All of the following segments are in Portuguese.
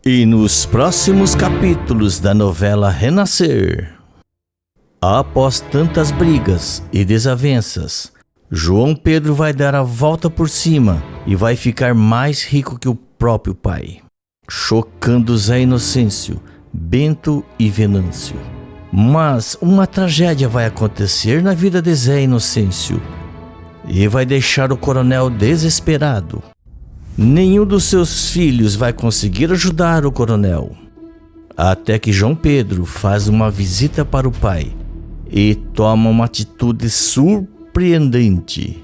E nos próximos capítulos da novela Renascer, após tantas brigas e desavenças, João Pedro vai dar a volta por cima e vai ficar mais rico que o próprio pai, chocando Zé Inocêncio, Bento e Venâncio. Mas uma tragédia vai acontecer na vida de Zé Inocêncio e vai deixar o coronel desesperado. Nenhum dos seus filhos vai conseguir ajudar o coronel, até que João Pedro faz uma visita para o pai e toma uma atitude surpreendente.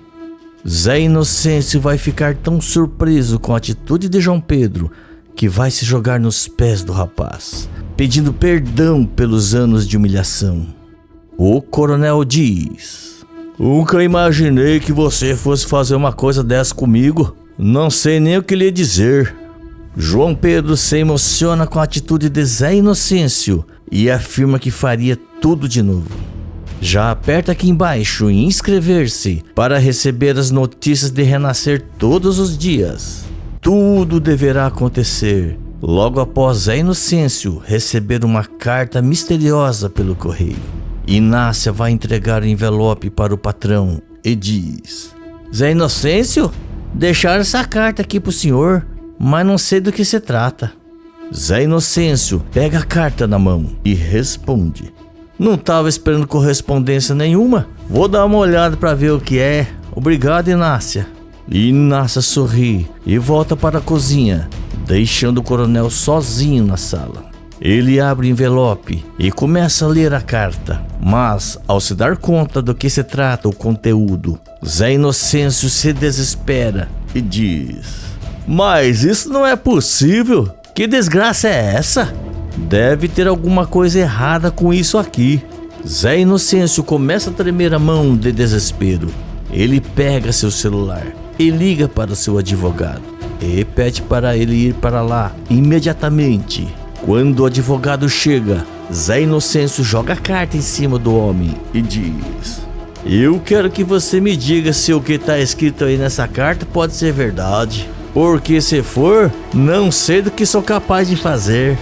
Zé Inocêncio vai ficar tão surpreso com a atitude de João Pedro que vai se jogar nos pés do rapaz, pedindo perdão pelos anos de humilhação. O coronel diz: "Nunca imaginei que você fosse fazer uma coisa dessa comigo. Não sei nem o que lhe dizer." João Pedro se emociona com a atitude de Zé Inocêncio e afirma que faria tudo de novo. Já aperta aqui embaixo em inscrever-se para receber as notícias de Renascer todos os dias. Tudo deverá acontecer logo após Zé Inocêncio receber uma carta misteriosa pelo correio. Inácia vai entregar o envelope para o patrão e diz: "Zé Inocêncio, deixaram essa carta aqui pro senhor, mas não sei do que se trata." Zé Inocêncio pega a carta na mão e responde: "Não tava esperando correspondência nenhuma. Vou dar uma olhada para ver o que é. Obrigado, Inácia." Inácia sorri e volta para a cozinha, deixando o coronel sozinho na sala. Ele abre o envelope e começa a ler a carta, mas ao se dar conta do que se trata o conteúdo, Zé Inocêncio se desespera e diz: "Mas isso não é possível. Que desgraça é essa? Deve ter alguma coisa errada com isso aqui." Zé Inocêncio começa a tremer a mão de desespero. Ele pega seu celular e liga para o seu advogado e pede para ele ir para lá imediatamente. Quando o advogado chega, Zé Inocêncio joga a carta em cima do homem e diz: "Eu quero que você me diga se o que está escrito aí nessa carta pode ser verdade, porque se for, não sei do que sou capaz de fazer."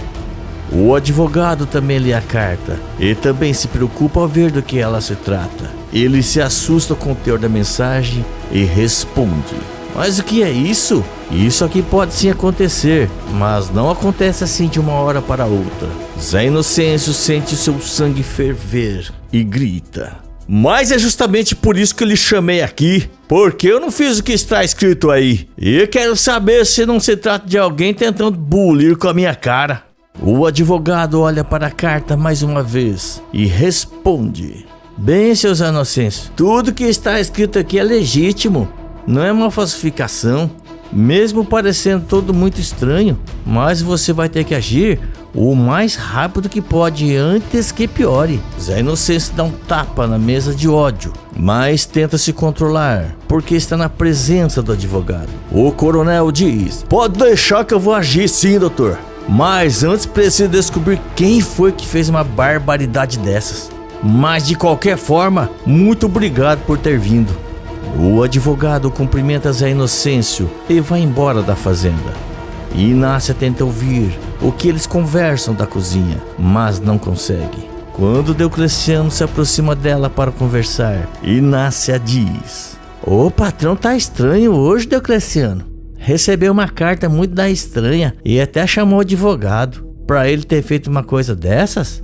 O advogado também lê a carta e também se preocupa ao ver do que ela se trata. Ele se assusta com o teor da mensagem e responde: "Mas o que é isso? Isso aqui pode sim acontecer, mas não acontece assim de uma hora para outra." Zé Inocêncio sente seu sangue ferver e grita: "Mas é justamente por isso que eu lhe chamei aqui, porque eu não fiz o que está escrito aí. E quero saber se não se trata de alguém tentando bulir com a minha cara." O advogado olha para a carta mais uma vez e responde: "Bem, seu Zé Inocêncio, tudo que está escrito aqui é legítimo. Não é uma falsificação, mesmo parecendo todo muito estranho, mas você vai ter que agir o mais rápido que pode antes que piore." Zé Inocêncio dá um tapa na mesa de ódio, mas tenta se controlar, porque está na presença do advogado. O coronel diz: "Pode deixar que eu vou agir sim, doutor. Mas antes preciso descobrir quem foi que fez uma barbaridade dessas. Mas de qualquer forma, muito obrigado por ter vindo." O advogado cumprimenta Zé Inocêncio e vai embora da fazenda. Inácia tenta ouvir o que eles conversam da cozinha, mas não consegue. Quando Deocleciano se aproxima dela para conversar, Inácia diz: "O patrão tá estranho hoje, Deocleciano. Recebeu uma carta muito da estranha e até chamou o advogado. Para ele ter feito uma coisa dessas,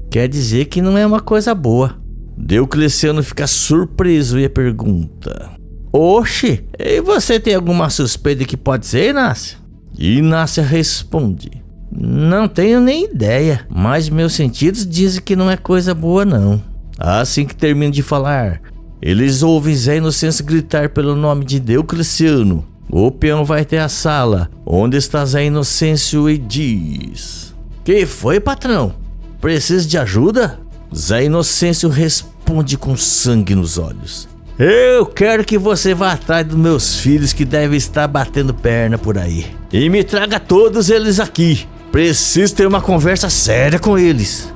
quer dizer que não é uma coisa boa." Deocleciano fica surpreso e pergunta: "Oxe, e você tem alguma suspeita que pode ser, Inácia?" Inácia responde: "Não tenho nem ideia, mas meus sentidos dizem que não é coisa boa não." Assim que termina de falar, eles ouvem Zé Inocêncio gritar pelo nome de Deocleciano. O peão vai até a sala onde está Zé Inocêncio e diz: "Que foi, patrão? Precisa de ajuda?" Zé Inocêncio responde com sangue nos olhos: "Eu quero que você vá atrás dos meus filhos que devem estar batendo perna por aí e me traga todos eles aqui. Preciso ter uma conversa séria com eles."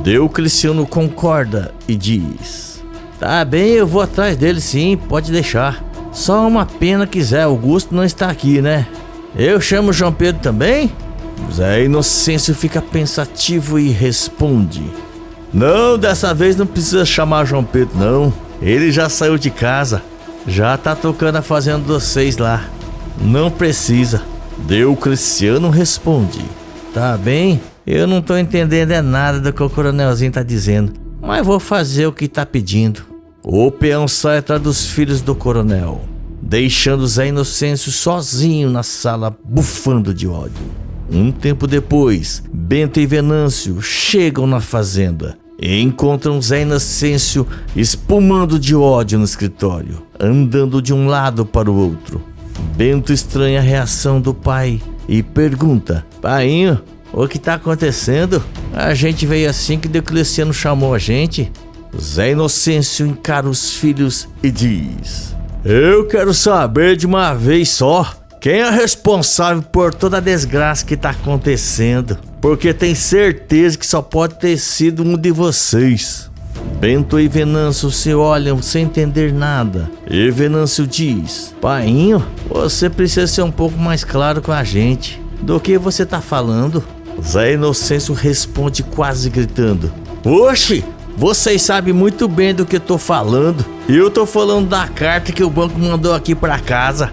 Deocleciano concorda e diz: "Tá bem, eu vou atrás deles sim, pode deixar. Só uma pena que Zé Augusto não está aqui, né? Eu chamo João Pedro também?" Zé Inocêncio fica pensativo e responde: não, dessa vez não precisa chamar João Pedro não. Ele já saiu de casa, já tá tocando a fazenda dos vocês lá. Não precisa. Deucleciano responde: tá bem, eu não tô entendendo nada do que o coronelzinho tá dizendo, mas vou fazer o que tá pedindo. O peão sai atrás dos filhos do coronel, deixando Zé Inocêncio sozinho na sala, bufando de ódio. Um tempo depois, Bento e Venâncio chegam na fazenda e encontram Zé Inocêncio espumando de ódio no escritório, andando de um lado para o outro. Bento estranha a reação do pai e pergunta: painho, o que tá acontecendo? A gente veio assim que Deucleciano chamou a gente. Zé Inocêncio encara os filhos e diz: eu quero saber de uma vez só quem é responsável por toda a desgraça que tá acontecendo, porque tenho certeza que só pode ter sido um de vocês. Bento e Venâncio se olham sem entender nada, e Venâncio diz: painho, você precisa ser um pouco mais claro com a gente. Do que você tá falando? Zé Inocêncio responde quase gritando: oxe, vocês sabem muito bem do que eu tô falando. Eu tô falando da carta que o banco mandou aqui pra casa,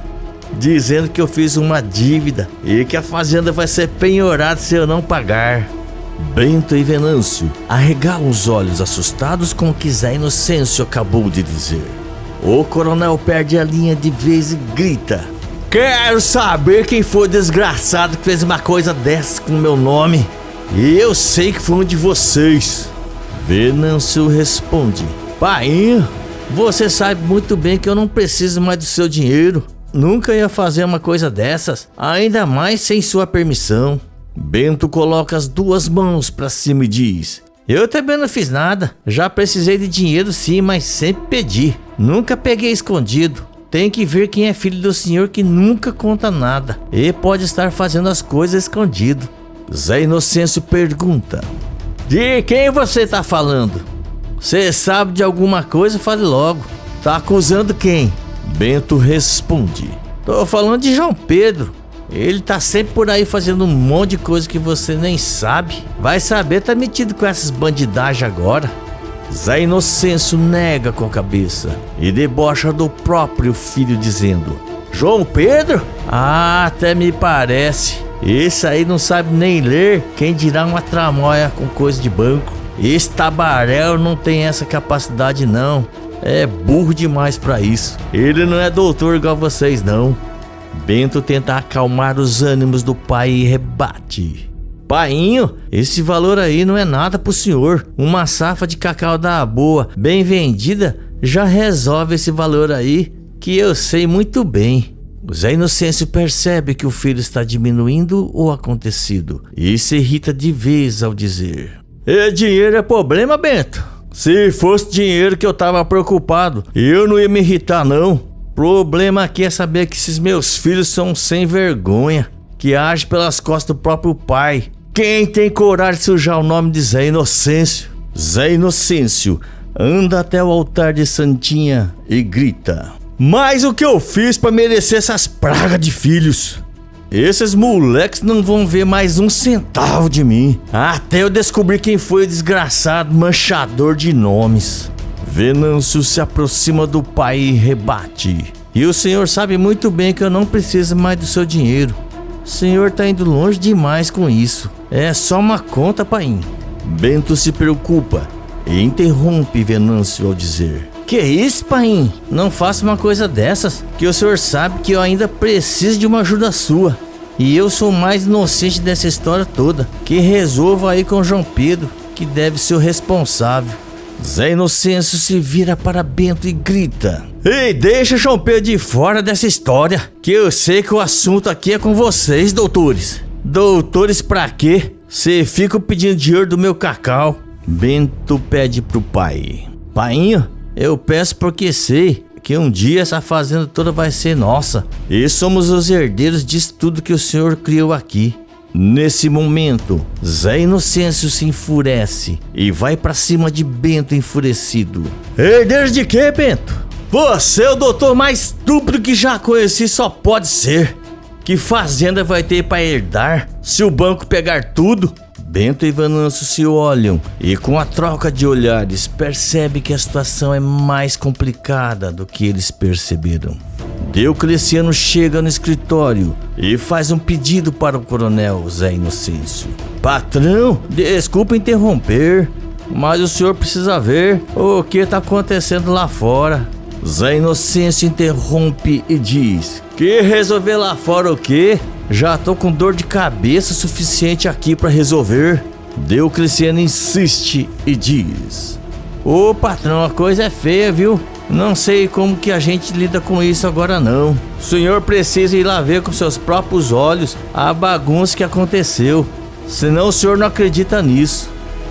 dizendo que eu fiz uma dívida e que a fazenda vai ser penhorada se eu não pagar. Bento e Venâncio arregalam os olhos assustados com o que Zé Inocêncio acabou de dizer. O coronel perde a linha de vez e grita: quero saber quem foi o desgraçado que fez uma coisa dessa com o meu nome. E eu sei que foi um de vocês. Venâncio responde: painho, você sabe muito bem que eu não preciso mais do seu dinheiro. Nunca ia fazer uma coisa dessas, ainda mais sem sua permissão. Bento coloca as duas mãos pra cima e diz: eu também não fiz nada. Já precisei de dinheiro sim, mas sempre pedi. Nunca peguei escondido. Tem que ver quem é filho do senhor que nunca conta nada e pode estar fazendo as coisas escondido. Zé Inocêncio pergunta: de quem você tá falando? Você sabe de alguma coisa? Fale logo. Tá acusando quem? Bento responde: tô falando de João Pedro. Ele tá sempre por aí fazendo um monte de coisa que você nem sabe. Vai saber, tá metido com essas bandidagens agora. Zé Inocêncio nega com a cabeça e debocha do próprio filho dizendo: João Pedro? Ah, até me parece. Esse aí não sabe nem ler, quem dirá uma tramóia com coisa de banco. Esse tabaréu não tem essa capacidade não. É burro demais pra isso. Ele não é doutor igual vocês não. Bento tenta acalmar os ânimos do pai e rebate: painho, esse valor aí não é nada pro senhor. Uma safra de cacau da boa, bem vendida, já resolve esse valor aí, que eu sei muito bem. O Zé Inocêncio percebe que o filho está diminuindo o acontecido e se irrita de vez ao dizer: dinheiro é problema, Bento? Se fosse dinheiro que eu tava preocupado, eu não ia me irritar não. Problema aqui é saber que esses meus filhos são sem vergonha, que agem pelas costas do próprio pai. Quem tem coragem de sujar o nome de Zé Inocêncio? Zé Inocêncio anda até o altar de Santinha e grita: mas o que eu fiz pra merecer essas pragas de filhos? Esses moleques não vão ver mais um centavo de mim, até eu descobrir quem foi o desgraçado manchador de nomes. Venâncio se aproxima do pai e rebate: e o senhor sabe muito bem que eu não preciso mais do seu dinheiro. O senhor tá indo longe demais com isso. É só uma conta, painho. Bento se preocupa e interrompe Venâncio ao dizer: que isso, painho? Não faça uma coisa dessas, que o senhor sabe que eu ainda preciso de uma ajuda sua. E eu sou o mais inocente dessa história toda. Que resolva aí com João Pedro, que deve ser o responsável. Zé Inocêncio se vira para Bento e grita: ei, deixa João Pedro de fora dessa história, que eu sei que o assunto aqui é com vocês, doutores. Doutores pra quê? Cê fica pedindo dinheiro do meu cacau. Bento pede pro pai: painho, eu peço porque sei que um dia essa fazenda toda vai ser nossa e somos os herdeiros disso tudo que o senhor criou aqui. Nesse momento, Zé Inocêncio se enfurece e vai pra cima de Bento enfurecido. Herdeiros de quê, Bento? Você é o doutor mais estúpido que já conheci, só pode ser. Que fazenda vai ter pra herdar? se o banco pegar tudo? Bento e Venâncio se olham e, com a troca de olhares, percebe que a situação é mais complicada do que eles perceberam. Diocleciano chega no escritório e faz um pedido para o coronel Zé Inocêncio. Patrão, desculpa interromper, mas o senhor precisa ver o que está acontecendo lá fora. Zé Inocêncio interrompe e diz: que resolver lá fora o quê? Já tô com dor de cabeça suficiente aqui para resolver. Diocleciano insiste e diz: ô patrão, a coisa é feia, viu? Não sei como que a gente lida com isso agora não. O senhor precisa ir lá ver com seus próprios olhos a bagunça que aconteceu, senão o senhor não acredita nisso.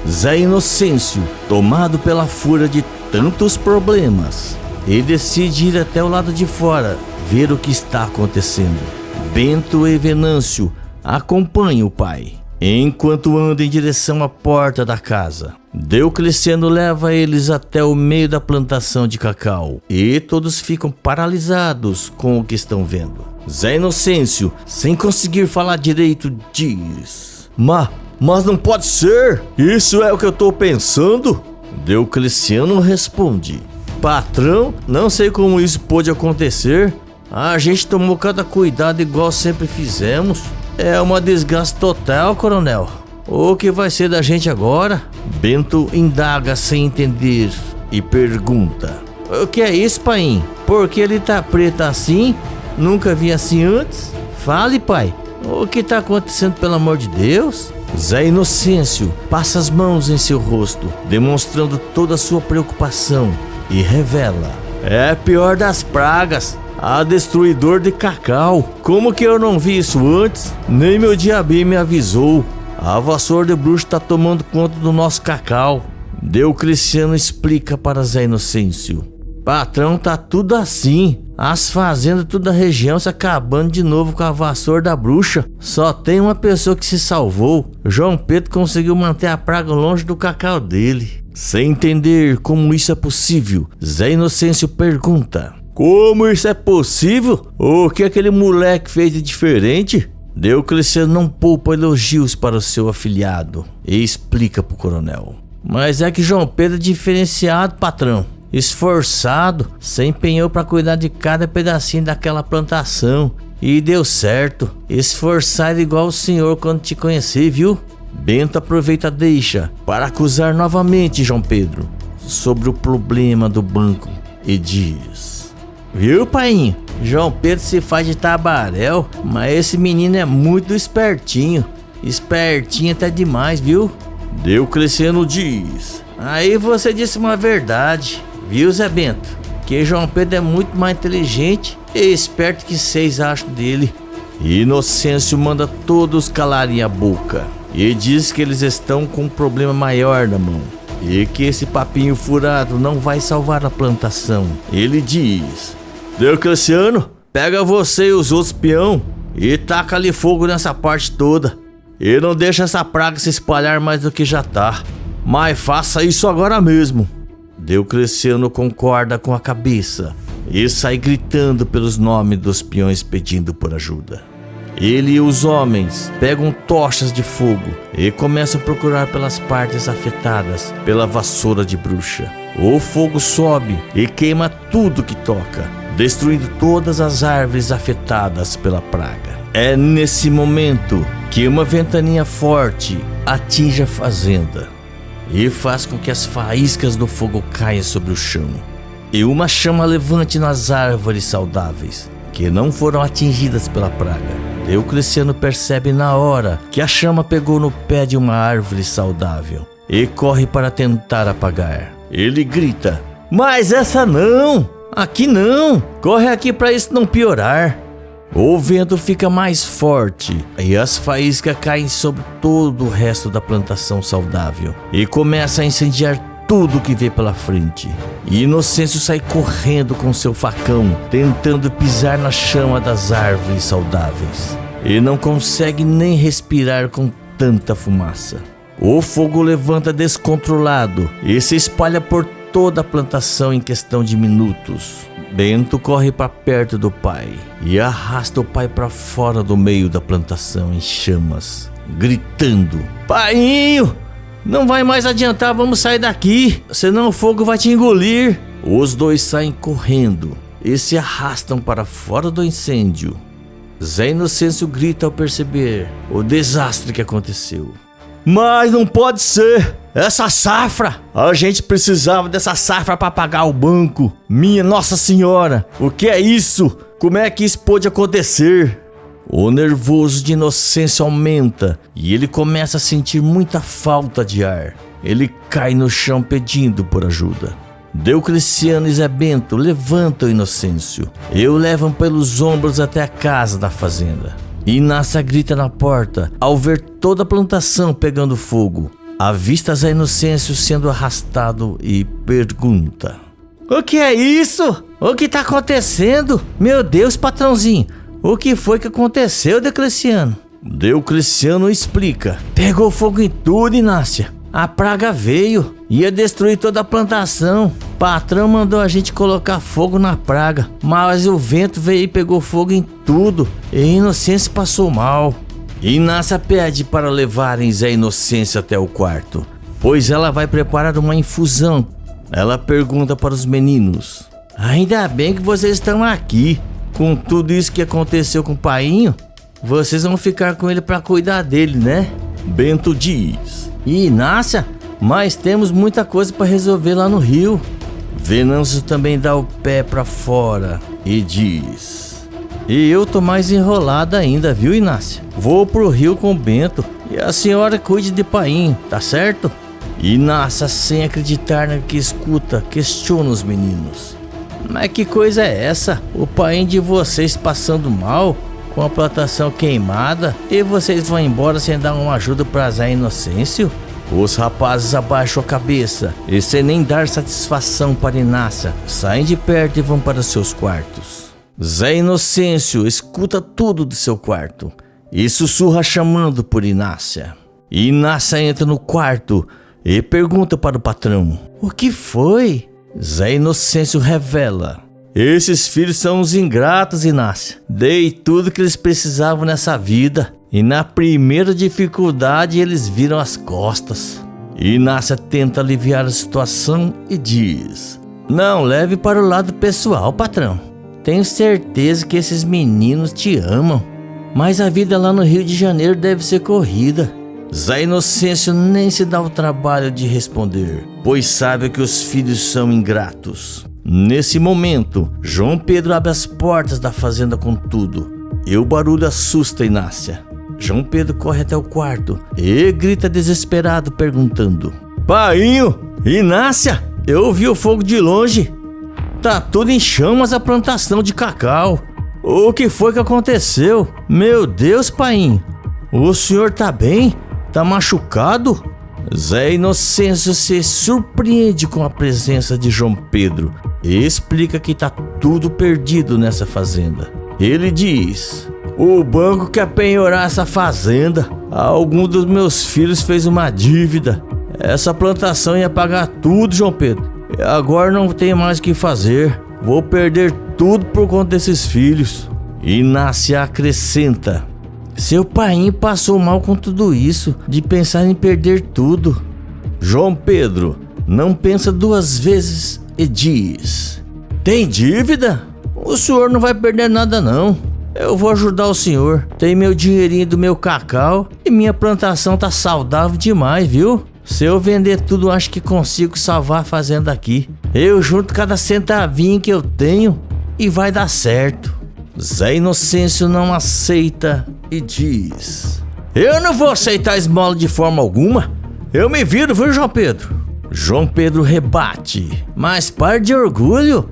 Zé Inocêncio, tomado pela fúria de tantos problemas, ele decide ir até o lado de fora ver o que está acontecendo. Bento e Venâncio acompanham o pai, enquanto anda em direção à porta da casa. Diocleciano leva eles até o meio da plantação de cacau e todos ficam paralisados com o que estão vendo. Zé Inocêncio, sem conseguir falar direito, diz: mas não pode ser! Isso é o que eu tô pensando? Diocleciano responde: patrão, não sei como isso pôde acontecer. A gente tomou cada cuidado igual sempre fizemos. É uma desgraça total, coronel. O que vai ser da gente agora? Bento indaga sem entender e pergunta: o que é isso, painho? Por que ele tá preto assim? Nunca vi assim antes? Fale, pai. O que tá acontecendo, pelo amor de Deus? Zé Inocêncio passa as mãos em seu rosto, demonstrando toda a sua preocupação, e revela: é a pior das pragas, a destruidor de cacau. Como que eu não vi isso antes? Nem meu diabinho me avisou. A vassoura de bruxo tá tomando conta do nosso cacau. Diocleciano explica para Zé Inocêncio: patrão, tá tudo assim. As fazendas tudo da região se acabando de novo com a vassoura da bruxa. Só tem uma pessoa que se salvou. João Pedro conseguiu manter a praga longe do cacau dele. Sem entender como isso é possível, Zé Inocêncio pergunta: como isso é possível? O que aquele moleque fez de diferente? Diocleciano não poupa elogios para o seu afilhado e explica pro coronel: mas é que João Pedro é diferenciado, patrão. Esforçado, se empenhou para cuidar de cada pedacinho daquela plantação e deu certo. Esforçado igual o senhor quando te conheci, viu? Bento aproveita a deixa para acusar novamente João Pedro sobre o problema do banco e diz: viu, painho? João Pedro se faz de tabaréu, mas esse menino é muito espertinho. Espertinho até demais, viu? Diocleciano diz: aí você disse uma verdade, viu, Zé Bento? Que João Pedro é muito mais inteligente e esperto que vocês acham dele. Inocêncio manda todos calarem a boca e diz que eles estão com um problema maior na mão e que esse papinho furado não vai salvar a plantação. Ele diz: Diocleciano, pega você e os outros peão e taca-lhe fogo nessa parte toda e não deixa essa praga se espalhar mais do que já tá. Mas faça isso agora mesmo. Diocleciano concorda com a cabeça e sai gritando pelos nomes dos peões pedindo por ajuda. Ele e os homens pegam tochas de fogo e começam a procurar pelas partes afetadas pela vassoura de bruxa. O fogo sobe e queima tudo que toca, destruindo todas as árvores afetadas pela praga. É nesse momento que uma ventania forte atinge a fazenda e faz com que as faíscas do fogo caiam sobre o chão e uma chama levante nas árvores saudáveis que não foram atingidas pela praga. Diocleciano percebe na hora que a chama pegou no pé de uma árvore saudável e corre para tentar apagar. Ele grita: mas essa não! Aqui não! Corre aqui para isso não piorar! O vento fica mais forte e as faíscas caem sobre todo o resto da plantação saudável e começa a incendiar tudo que vê pela frente. E Inocêncio sai correndo com seu facão, tentando pisar na chama das árvores saudáveis. E não consegue nem respirar com tanta fumaça. O fogo levanta descontrolado e se espalha por toda a plantação em questão de minutos. Bento corre para perto do pai e arrasta o pai para fora do meio da plantação em chamas, gritando: "Painho, não vai mais adiantar, vamos sair daqui, senão o fogo vai te engolir." Os dois saem correndo e se arrastam para fora do incêndio. Zé Inocêncio grita ao perceber o desastre que aconteceu: "Mas não pode ser! Essa safra! A gente precisava dessa safra para pagar o banco! Minha Nossa Senhora! O que é isso? Como é que isso pôde acontecer?" O nervoso de Inocêncio aumenta e ele começa a sentir muita falta de ar. Ele cai no chão pedindo por ajuda. Deocleciano e Zé Bento levantam Inocêncio e o levam pelos ombros até a casa da fazenda. Inácia grita na porta ao ver toda a plantação pegando fogo. Avista Zé Inocêncio sendo arrastado e pergunta: "O que é isso? O que tá acontecendo? Meu Deus, patrãozinho, o que foi que aconteceu, Deocleciano?" Deocleciano explica: "Pegou fogo em tudo, Inácia. A praga veio, ia destruir toda a plantação. Patrão mandou a gente colocar fogo na praga, mas o vento veio e pegou fogo em tudo, e Inocêncio passou mal." Inácia pede para levarem Zé Inocêncio até o quarto, pois ela vai preparar uma infusão. Ela pergunta para os meninos: "Ainda bem que vocês estão aqui. Com tudo isso que aconteceu com o painho, vocês vão ficar com ele para cuidar dele, né?" Bento diz: "Inácia, mas temos muita coisa para resolver lá no rio." Venâncio também dá o pé para fora e diz: "E eu tô mais enrolado ainda, viu, Inácia? Vou pro rio com o Bento e a senhora cuide de painho, tá certo?" Inácia, sem acreditar no que escuta, questiona os meninos: "Mas que coisa é essa? O painho de vocês passando mal, com a plantação queimada, e vocês vão embora sem dar uma ajuda para Zé Inocêncio?" Os rapazes abaixam a cabeça e, sem nem dar satisfação para Inácia, saem de perto e vão para seus quartos. Zé Inocêncio escuta tudo do seu quarto e sussurra chamando por Inácia. Inácia entra no quarto e pergunta para o patrão: "O que foi?" Zé Inocêncio revela: "Esses filhos são uns ingratos, Inácia. Dei tudo que eles precisavam nessa vida e na primeira dificuldade eles viram as costas." Inácia tenta aliviar a situação e diz: "Não leve para o lado pessoal, patrão. Tenho certeza que esses meninos te amam, mas a vida lá no Rio de Janeiro deve ser corrida." Zé Inocêncio nem se dá o trabalho de responder, pois sabe que os filhos são ingratos. Nesse momento, João Pedro abre as portas da fazenda com tudo e o barulho assusta Inácia. João Pedro corre até o quarto e grita desesperado perguntando: "Painho, Inácia, eu vi o fogo de longe. Tá tudo em chamas a plantação de cacau. O que foi que aconteceu? Meu Deus, painho, o senhor tá bem? Tá machucado?" Zé Inocêncio se surpreende com a presença de João Pedro e explica que tá tudo perdido nessa fazenda. Ele diz: "O banco quer penhorar essa fazenda. Algum dos meus filhos fez uma dívida. Essa plantação ia pagar tudo, João Pedro. E agora não tem mais o que fazer. Vou perder tudo por conta desses filhos." Inácia acrescenta: "Seu painho passou mal com tudo isso, de pensar em perder tudo." João Pedro não pensa duas vezes e diz: "Tem dívida? O senhor não vai perder nada não. Eu vou ajudar o senhor. Tem meu dinheirinho do meu cacau e minha plantação tá saudável demais, viu? Se eu vender tudo, acho que consigo salvar a fazenda aqui. Eu junto cada centavinho que eu tenho e vai dar certo." Zé Inocêncio não aceita e diz: "Eu não vou aceitar esmola de forma alguma. Eu me viro, viu, João Pedro?" João Pedro rebate: "Mas pare de orgulho.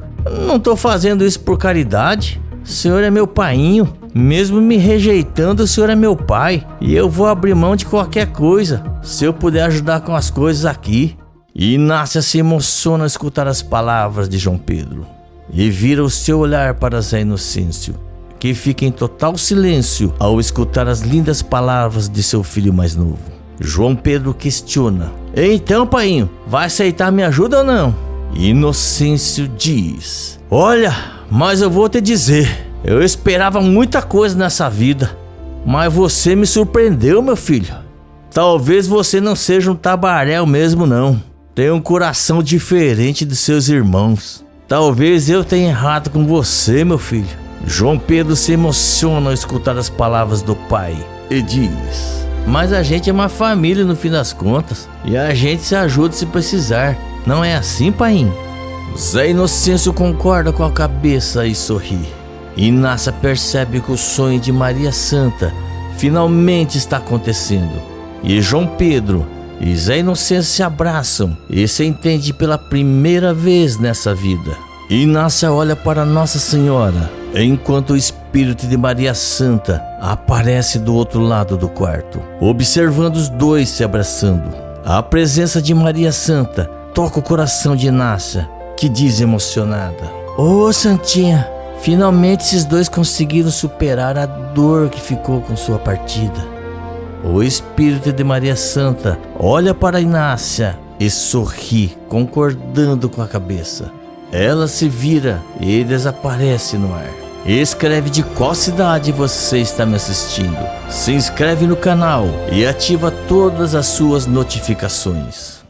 Não tô fazendo isso por caridade. O senhor é meu painho. Mesmo me rejeitando, o senhor é meu pai. E eu vou abrir mão de qualquer coisa, se eu puder ajudar com as coisas aqui." Inácia se emociona ao escutar as palavras de João Pedro e vira o seu olhar para Zé Inocêncio, que fica em total silêncio ao escutar as lindas palavras de seu filho mais novo. João Pedro questiona: "Então, painho, vai aceitar minha ajuda ou não?" Inocêncio diz: olha, mas eu vou te dizer, eu esperava muita coisa nessa vida, mas você me surpreendeu, meu filho. Talvez você não seja um tabaréu mesmo não. Tem um coração diferente dos seus irmãos. Talvez eu tenha errado com você, meu filho. João Pedro se emociona ao escutar as palavras do pai e diz: mas a gente é uma família no fim das contas, e a gente se ajuda se precisar. Não é assim, painho? Zé Inocêncio concorda com a cabeça e sorri. Inácia percebe que o sonho de Maria Santa finalmente está acontecendo. E João Pedro e Zé Inocêncio se abraçam e se entendem pela primeira vez nessa vida. Inácia olha para Nossa Senhora, enquanto o espírito de Maria Santa aparece do outro lado do quarto, observando os dois se abraçando. A presença de Maria Santa toca o coração de Inácia, que diz emocionada: ô Santinha, finalmente esses dois conseguiram superar a dor que ficou com sua partida. O espírito de Maria Santa olha para Inácia e sorri, concordando com a cabeça. Ela se vira e desaparece no ar. Escreve de qual cidade você está me assistindo. Se inscreve no canal e ativa todas as suas notificações.